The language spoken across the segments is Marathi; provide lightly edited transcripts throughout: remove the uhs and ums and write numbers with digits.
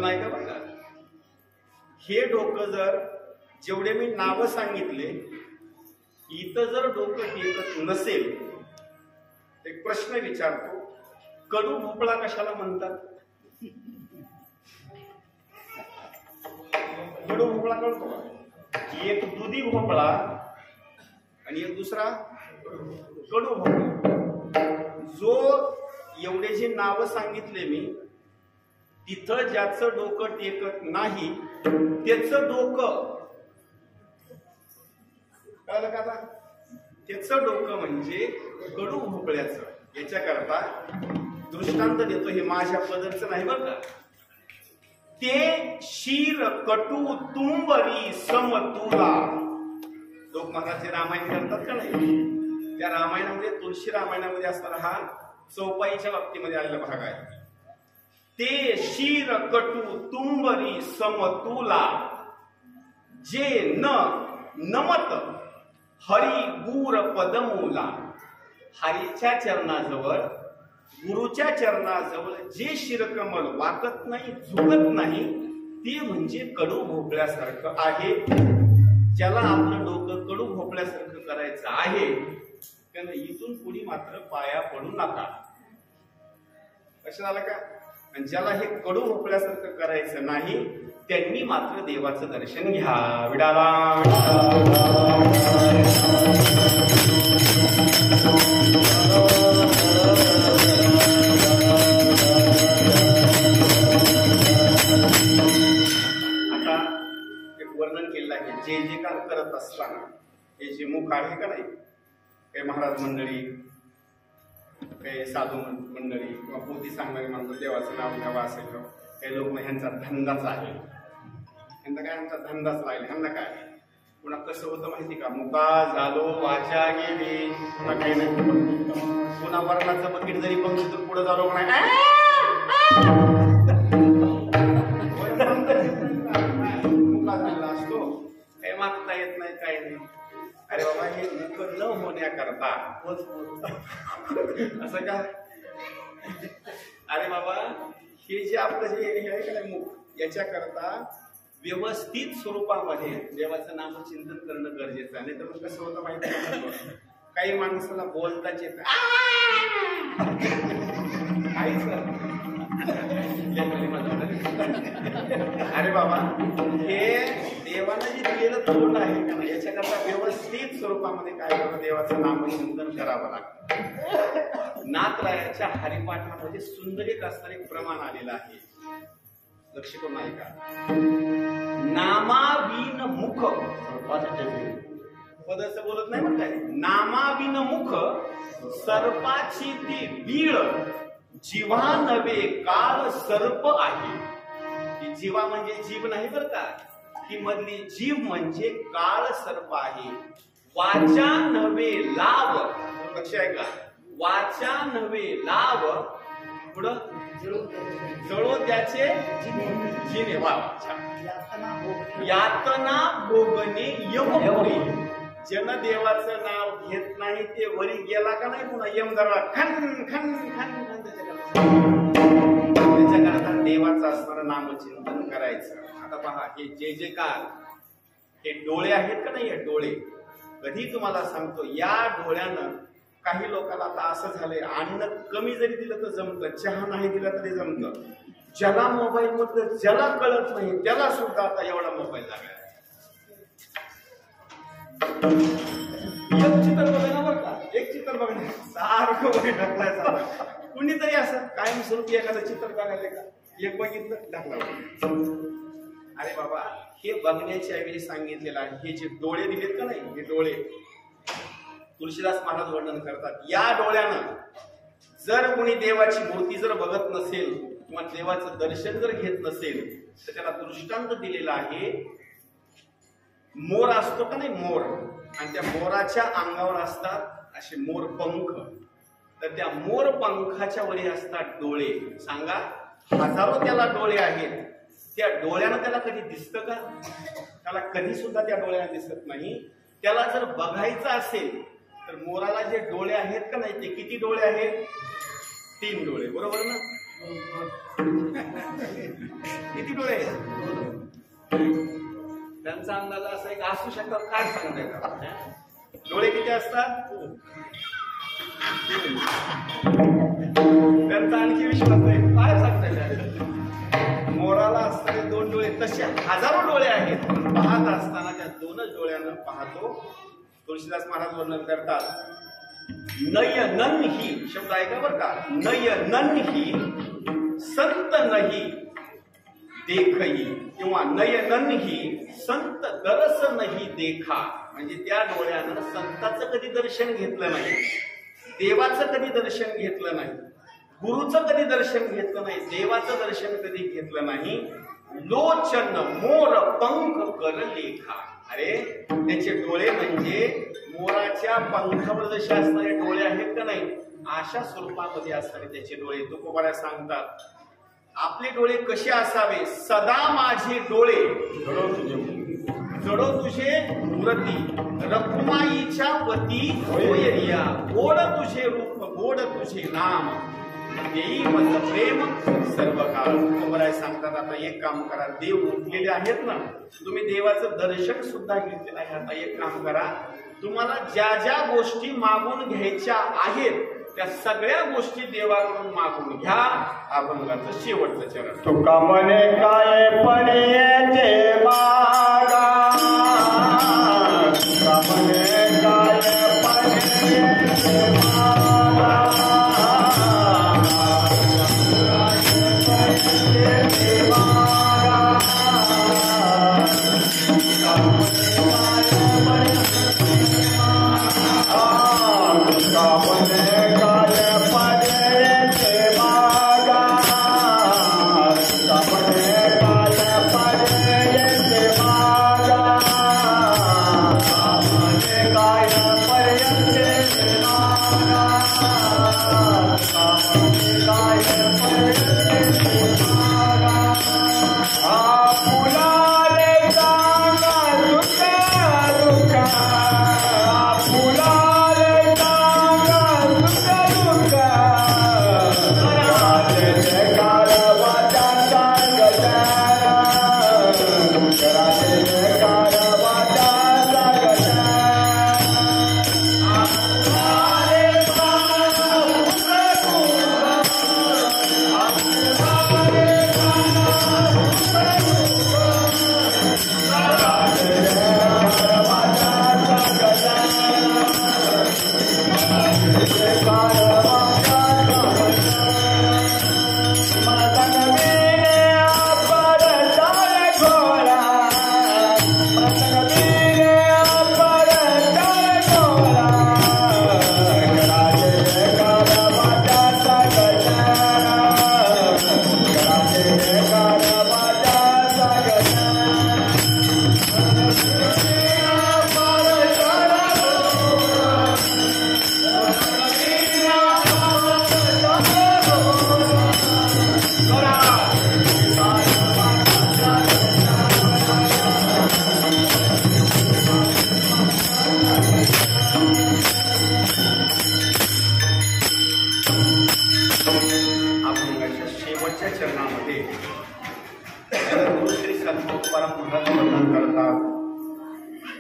नाही का बघा, हे डोकं जर जेवढे मी नाव सांगितले इथं जर डोकं टेकत नसेल, एक प्रश्न विचारतो, कडू भोपळा कशाला म्हणतात? कडू भोपळा कळतो का? एक दुधी भोपळा आणि एक दुसरा कडू भोपळा. जो एवढे जे नाव सांगितले मी, तिथं ज्याचं डोकं टेकत नाही त्याचं डोकं, कळलं का? त्याचं डोकं म्हणजे कडू भोपळ्याचं. याच्याकरता दृष्टांत देतो, हे माझ्या पदरचं नाही बरं का. ते शीर कटू तुंबरी समतुला. लोक महाराज रामायण करतात का नाही, त्या रामायणामध्ये, तुळशी रामायणामध्ये असणारा हा चौपाईच्या बाबतीमध्ये आलेला भाग आहे. ते शीर कटू तुंबरी समतुला, जे न नमत हरी गुर पदमूला. हरीच्या चरणाजवळ, गुरुच्या चरणाजवळ जे शिरकमल वाकत नाही, झुकत नाही, ते म्हणजे कडू भोपळ्यासारखं आहे. ज्याला आपलं डोकं कडू भोपळ्यासारखं करायचं आहे, त्यांना इथून पुढे मात्र पाया पडू नका. लक्षात आलं का? आणि ज्याला हे कडू भोपळ्यासारखं करायचं नाही, त्यांनी मात्र देवाचं दर्शन घ्या. विडाला आता एक वर्णन केलेलं आहे. जे जे काम करत असताना हे जे मुख आहे का नाही, काही महाराज मंडळी, काही साधू मंडळी किंवा पोथी सांगणारी माणसं देवाचं नाव घ्यावं असेल, काही लोक ह्यांचा धंदाच आहे. ह्यांना काय, ह्यांचा धंदाच राहील. ह्यांना काय, पुन्हा कसं होतं माहिती का, मुका झालो वाचा गेली, काही नाही. पुन्हा वर्णाचं बकेट जरी बघितलं तर पुढे झालो म्हणा, मुका झालेला असतो, काही मागता येत नाही, काही नाही. अरे बाबा, हे मुख न होण्याकरता असं का? अरे बाबा, हे जे आपलं जे आहे का नाही मुख, याच्याकरता व्यवस्थित स्वरूपामध्ये देवाचं नामचिंतन करणं गरजेचं आहे. नाही तर मग कसं होतं माहिती आहे, काही माणसाला बोलताच येत अरे बाबा, हे देवानं जे दिलेलं तोंड आहे का नाही, याच्याकरता व्यवस्थित स्वरूपामध्ये काय करणं, देवाचं नामचिंतन करावं लागतं. नाथरायाच्या हरिपाठामध्ये सुंदर असणारे एक प्रमाण आलेलं आहे, लक्ष करून नाही का. नामाविन मुख, पदाचं बोलत नाही म्हणताय, नामाविन मुख सर्पाची ती बीळ, जीवा नव्हे काळ सर्प आहे. जीवा म्हणजे जीव नाही बरं का, ही मधली जीव म्हणजे काळ सर्प आहे. वाचा नव्हे लाव, लक्ष आहे का, वाचा नव्हे लाव, पुढं जळो त्याचे जिने. यातना भोगणे यमपुरी. जन देवाचं नाव घेत नाही ते वरी गेला का नाही, पुन्हा यम दरवा खन खन खन. त्याच्याकरता देवाचं असणारं नामचिंतन करायचं. आता पहा, हे जे जे काल, हे डोळे आहेत का नाही, हे डोळे, कधी तुम्हाला सांगतो, या डोळ्यानं काही लोकांना आता असं झालंय, अन्न कमी जरी दिलं तर जमतं, चहा नाही दिला तरी जमतं. ज्याला मोबाईल मधलं ज्याला कळत नाही त्याला सुद्धा आता एवढा मोबाईल लागला. एक चित्र बघा बरं का, एक चित्र बघा, सारखं वगैरे ढकलायचं. कुणीतरी असं कायमस्वरूपी एखादं चित्र काढायला का, एक बघितलं ढकला. अरे बाबा, हे बघण्याच्या वेळी सांगितलेलं आहे, हे जे डोळे दिलेत का नाही, हे डोळे, तुळशीदास महाराज वर्णन करतात, या डोळ्यानं जर कोणी देवाची मूर्ती जर बघत नसेल किंवा देवाचं दर्शन जर घेत नसेल, तर त्याला दृष्टांत दिलेला आहे. मोर असतो का नाही, मोर, आणि त्या मोराच्या अंगावर असतात असे मोर पंख, तर त्या मोर पंखाच्या वरी असतात डोळे. सांगा, हजारो त्याला डोळे आहेत, त्या डोळ्यानं त्याला कधी दिसतं का? त्याला कधी सुद्धा त्या डोळ्यानं दिसत नाही. त्याला जर बघायचं असेल तर मोराला जे डोळे आहेत का नाही, ते किती डोळे आहेत? 3 डोळे, बरोबर ना. किती डोळे आहेत? त्यांचा अंदाज असा एक असू शकतात, काय सांगता येतात? डोळे किती असतात? त्यांचा आणखी विश्वास नाही, काय सांगता येतात? मोराला असणारे 2 डोळे, तसे हजारो डोळे आहेत. पाहत असताना त्या 2च डोळ्यानं पाहतो. तुळशीदास महाराज वर्णन करतात, नयनन ही शब्द ऐका बरं का, नयनन ही संत नाही देखही, किंवा नयनन ही संत दरस नाही देखा. म्हणजे त्या डोळ्यानं संताचं कधी दर्शन घेतलं नाही, देवाचं कधी दर्शन घेतलं नाही, गुरुचं कधी दर्शन घेतलं नाही, देवाचं दर्शन कधी घेतलं नाही. लोचन मोर पंख कर लेखा. अरे त्याचे डोळे म्हणजे मोराच्या पंखावर जसे असणारे डोळे आहेत का नाही, अशा स्वरूपामध्ये असणारे त्याचे डोळे. तुकोबाऱ्या सांगतात, आपले डोळे कसे असावे? सदा माझे डोळे जडो तुझे मूर्ती, रखुमाईच्या पती होयरिया. गोड तुझे रूप, गोड तुझे नाम, देई मज प्रेम सर्व काळ. तुकोबाऱ्या सांगतात, आता एक काम करा, देव उठलेले आहेत ना, तुम्ही देवाचं दर्शन सुद्धा घेतलेलं आहे. आता एक काम करा, तुम्हाला ज्या ज्या गोष्टी मागून घ्यायच्या आहेत त्या सगळ्या गोष्टी देवाकडून मागून घ्या. अभंगाचं शेवटचं चरण. तुका म्हणे काय पडिये मागा, तुका म्हणे काय पडिये मागा,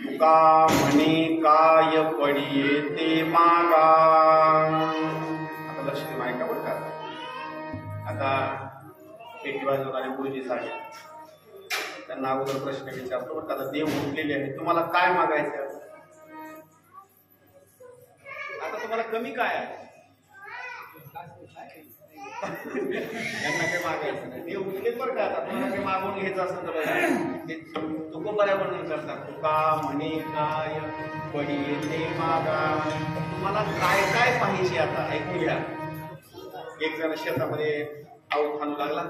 तुका म्हणे काय पडिये ते मागा. आता लक्ष देऊन ऐका बरं का. आता पेटी वाजवणारे गुरुजी साहेब, त्यांना अगोदर प्रश्न विचारतो बरं का. आता देव उठलेले आहे, तुम्हाला काय मागायचं? आता तुम्हाला कमी काय आहे? त्यांना काही मागायचं नाही, देव उठलेच बरं का. आता तुम्हाला काही मागून घ्यायचं असेल तर तुकोबाऱ्या वर्णन करतात, तुका म्हणे काय पडिये ते मागा. तुम्हाला काय काय पाहिजे आता ऐकून घ्या. एक जण शेतामध्ये आऊत खाणू लागला,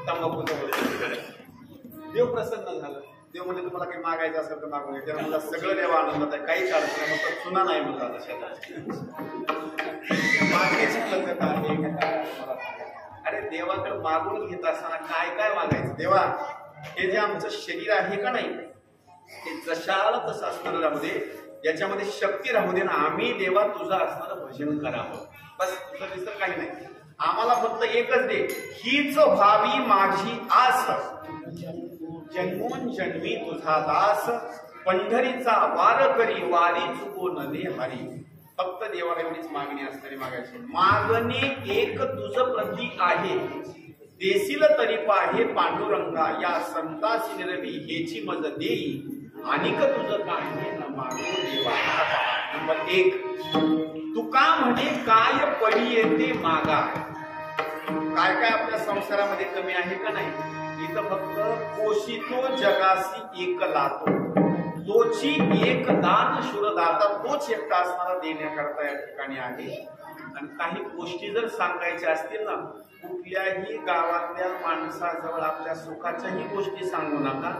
तंबाखूचा देव प्रसन्न झालं. देव म्हणजे तुम्हाला काही मागायचं असेल तर मागून घ्या. त्याला मला सगळं देव आनंदात आहे, काहीच अडचण नाही, फक्त चुना नाही म्हणतात शेतात. अरे देवाकडे मागून घेत असताना काय काय मागायचं? देवा, हे जे आमचं शरीर आहे का नाही, हे जशाला तसं असणारं राहू दे, याच्यामध्ये शक्ती राहू दे ना. आम्ही देवा तुझं असणारं भजन करावं, बस. तुझं दुसरं काही नाही. आम्हाला फक्त एकच दे, हीच व्हावी माझी आस, जन्मोन जन्मी तुझा दास, पंढरीचा वार करी वारी चुको न दे हरी. फक्त देवाला एवढीच मागणी असणारी मागायची. मागणे एक तुझ प्रती आहे, देशील तरी पाहे पांडुरंगा, या संतासी निरवी हेची मज देई, अनिक तुझं काय न मागो देवा. नंबर 1, तुका म्हणे काय पडी येते मागा. काय काय आपल्या संसारामध्ये कमी आहे का नाही? इथं फक्त पोषितो जगासी एक लातो, तोची एक दान शूरदाता, तोच एकटा असणारा देण्याकरता या ठिकाणी आहे. आणि काही गोष्टी जर सांगायच्या असतील ना, कुठल्याही गावातल्या माणसाजवळ आपल्या सुखाच्याही गोष्टी सांगू नका,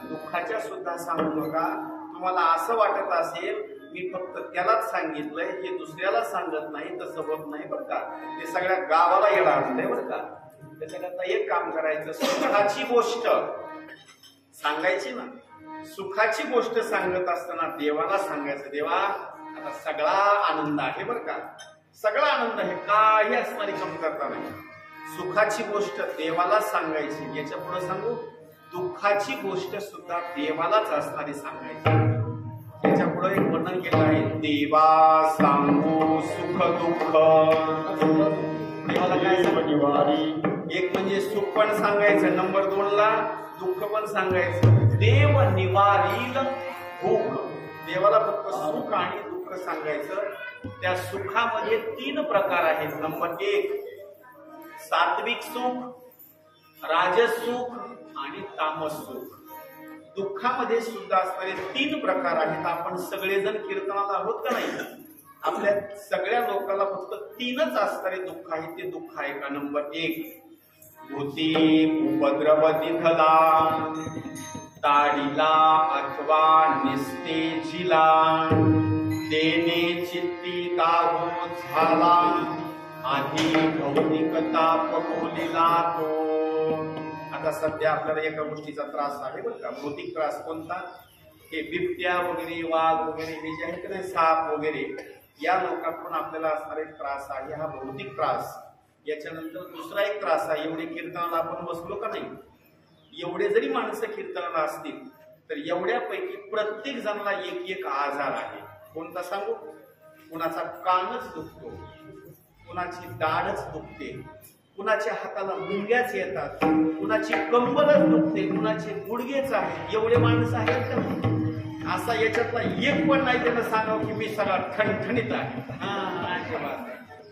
दुःखाच्या सुद्धा सांगू नका. तुम्हाला असं वाटत असेल मी फक्त त्यालाच सांगितलंय, हे दुसऱ्याला सांगत नाही, तसं होत नाही बरं का. ते सगळ्या गावाला येणार असतंय बरं का. त्याच्याकरता एक काम करायचं, सुखाची गोष्ट सांगायची ना, सुखाची गोष्ट सांगत असताना देवाला सांगायचं, देवा आता सगळा आनंद आहे बरं का, सगळा आनंद आहे, काही असणारी कमतरता नाही. सुखाची गोष्ट देवाला सांगायची. याच्या पुढे सांगू, दुःखाची गोष्ट सुद्धा देवालाच असणारी सांगायची. याच्या पुढे एक वर्णन केलं आहे, देवा सांगू सुख दुःख. देवाला काय सांगू? एक म्हणजे सुख पण सांगायचं, नंबर 2 ला दुःख पण सांगायचं. देव निवारील भूक. देवाला फक्त सुख आणि दुःख सांगायचं. त्या सुखामध्ये 3 प्रकार आहेत. नंबर 1 सात्विक सुख, राजस सुख आणि तामस सुख. दुःखामध्ये सुद्धा असणारे 3 प्रकार आहेत. आपण सगळेजण कीर्तनात आहोत का नाही? आपल्या सगळ्या लोकांना फक्त 3च असणारे दुःख आहे. ते दुःख आहे का? नंबर 1 भूती उपद्रवती धला, ताडीला अथवा निस्तेजीला, देणे चित्ती तावो झाला, आधी भौतिकता पकोलीला तो. आता सध्या आपल्याला एका गोष्टीचा त्रास आहे बरं का. भौतिक त्रास कोणता? हे बिबट्या वगैरे, वाघ वगैरे, हे जे आहेत ना, साप वगैरे, या लोकांकडून आपल्याला असणारा एक त्रास आहे, हा भौतिक त्रास. याच्यानंतर दुसरा एक त्रास आहे, एवढे कीर्तनाला आपण बसलो का नाही, एवढे जरी माणसं कीर्तनाला असतील तर एवढ्यापैकी प्रत्येक जणाला एक आजार आहे. कोणता सांगू? कुणाचा कानच दुखतो, कुणाची दाढच दुखते, कुणाच्या हाताला मुंग्याच येतात, कुणाची कंबरच दुखते, कुणाचे गुडघेच आहे. एवढे माणसं आहेत का? असा याच्यातला एक पण नाही त्यानं सांगावं की मी सगळा ठणठणीत आहे.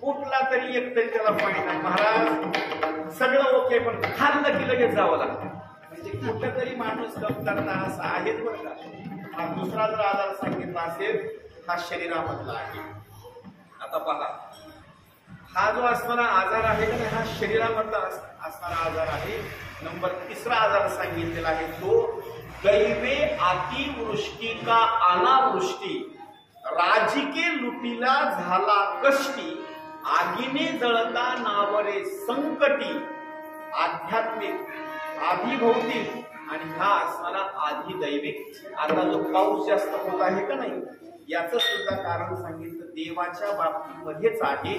कुठला तरी एक तरी त्याला पॉईंट आहे, महाराज सगळं ओके पण खाल्लं की लगेच जावं लागतं. म्हणजे कुठला तरी माणूस कमतरता असा आहेच बरं का. हा दुसरा जर आजार सांगितला असेल, हा शरीरामधला आहे. आता पहा, हा जो असणारा आजार आहे ना, हा शरीरामधला असणारा आजार आहे. नंबर 3रा आजार सांगितलेला आहे तो दैवे अतिवृष्टी का अनावृष्टी, राजिके लुटीला झाला कष्टी, आगीने जळता नावरे संकटी, आध्यात्मिक, आधिभौतिक आणि हा असणारा आधिदैविक. आता जो पाऊस जास्त होत आहे का नाही, याचं सुद्धा कारण सांगितलं देवाच्या बाबतीमध्येच आहे.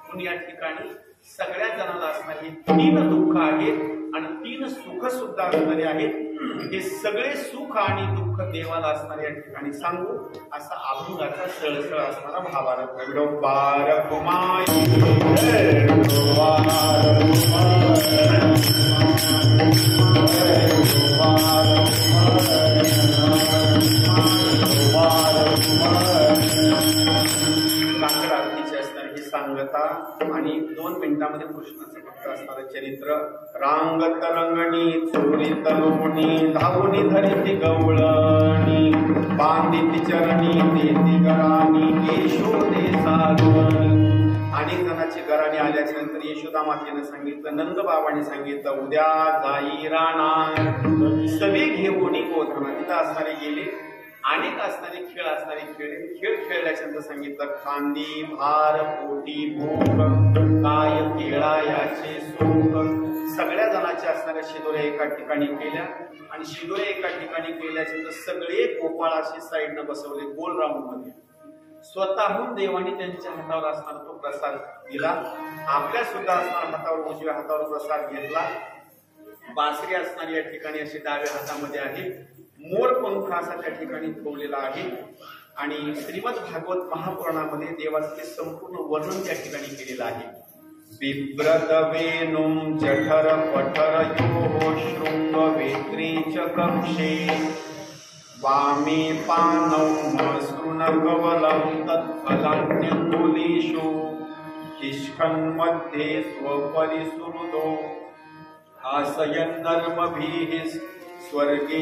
म्हणून या ठिकाणी सगळ्या जणांना असणारी 3 दुःख आहेत आणि 3 सुख सुद्धा असणारे आहेत. हे सगळे सुख आणि दुःख देवाला असणारे या ठिकाणी सांगू असा अभंगाचा सळसळ असणारा महाभारत. विडोबार कुमाई काकड आरतीची असणारी ही सांगता आणि 2 मिनिटांमध्ये कृष्णाचं भक्त असणारं चरित्र. रांगत रंगणी चोरी तरुणी, धावणी धरिती गवळणी, बांधिती चरणी देती गराणी, यशोदे साधवणी. अनेक जणांची गराणी आल्याच्या नंतर यशोदा मातेनं सांगितलं, नंद बाबांनी सांगितलं, उद्या जाई राणा सवे घेऊन गोधना. तिथं असणारे गेले. अनेक असणारे खेळ असणारे खेळ खेळल्याच्या नंतर सांगितलं, खांदी भार पोटी भूक, काय केळा याचे सुख. सगळ्या जणांचे असणाऱ्या शिदोऱ्या एका ठिकाणी केल्या आणि शिदोऱ्या एका ठिकाणी केल्याच्या नंतर सगळे गोपाळाशी साईडनं बसवले गोल राऊंड मध्ये. स्वतःहून देवाने त्यांच्या हातावर असणारा तो प्रसाद दिला आपल्या सुद्धा असणाऱ्या हातावर उजव्या हातावर प्रसाद घेतला. बासरी असणारी या ठिकाणी अशी डाव्या हातामध्ये आहे. मोरपंख असा त्या ठिकाणी ठेवलेला आहे. आणि श्रीमद भागवत महापुराणामध्ये देवाचे ते संपूर्ण वर्णन त्या ठिकाणी केलेलं आहे. बिभ्रत वेणुं जठर पठर यो शृंग वेत्री च कक्षे वामे पानौ मसृण कवलं तत्फलान्यङ्गुलीषु किष्कन्मध्ये स्वपरिसुहृदो आसयन् नर्मभिः स्वर्गे